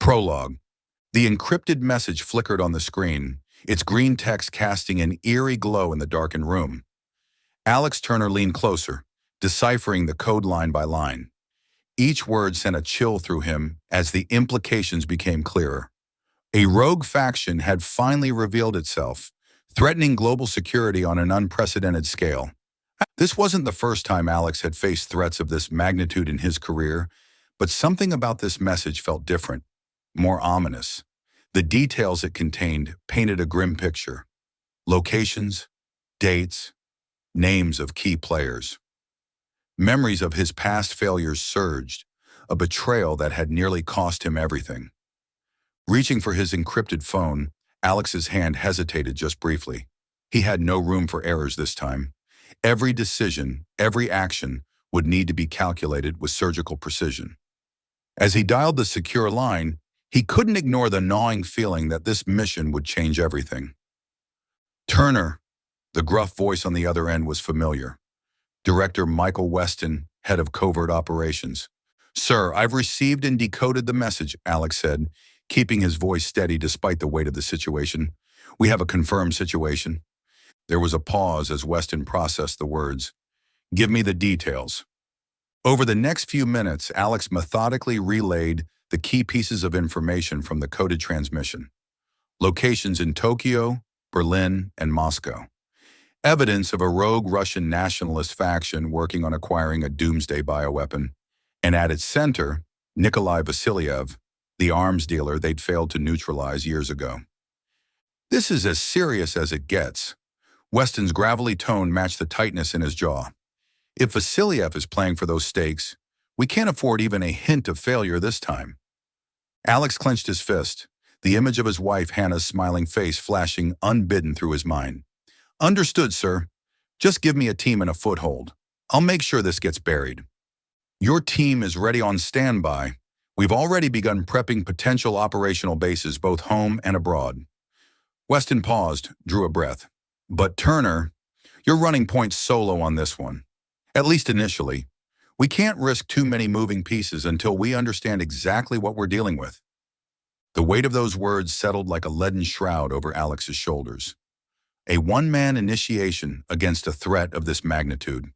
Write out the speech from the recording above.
Prologue. The encrypted message flickered on the screen, its green text casting an eerie glow in the darkened room. Alex Turner leaned closer, deciphering the code line by line. Each word sent a chill through him as the implications became clearer. A rogue faction had finally revealed itself, threatening global security on an unprecedented scale. This wasn't the first time Alex had faced threats of this magnitude in his career, but something about this message felt different, more ominous. The details it contained painted a grim picture. Locations, dates, names of key players. Memories of his past failures surged, a betrayal that had nearly cost him everything. Reaching for his encrypted phone, Alex's hand hesitated just briefly. He had no room for errors this time. Every decision, every action would need to be calculated with surgical precision. As he dialed the secure line, he couldn't ignore the gnawing feeling that this mission would change everything. Turner, the gruff voice on the other end was familiar. Director Michael Weston, head of covert operations. "Sir, I've received and decoded the message," Alex said, keeping his voice steady despite the weight of the situation. "We have a confirmed situation." There was a pause as Weston processed the words. "Give me the details." Over the next few minutes, Alex methodically relayed the key pieces of information from the coded transmission. Locations in Tokyo, Berlin, and Moscow. Evidence of a rogue Russian nationalist faction working on acquiring a doomsday bioweapon. And at its center, Nikolai Vasilyev, the arms dealer they'd failed to neutralize years ago. "This is as serious as it gets." Weston's gravelly tone matched the tightness in his jaw. "If Vasilyev is playing for those stakes, we can't afford even a hint of failure this time." Alex clenched his fist, the image of his wife Hannah's smiling face flashing unbidden through his mind. "Understood, sir. Just give me a team and a foothold. I'll make sure this gets buried." "Your team is ready on standby. We've already begun prepping potential operational bases both home and abroad." Weston paused, drew a breath. "But Turner, you're running point solo on this one. At least initially. We can't risk too many moving pieces until we understand exactly what we're dealing with." The weight of those words settled like a leaden shroud over Alex's shoulders. A one-man initiation against a threat of this magnitude.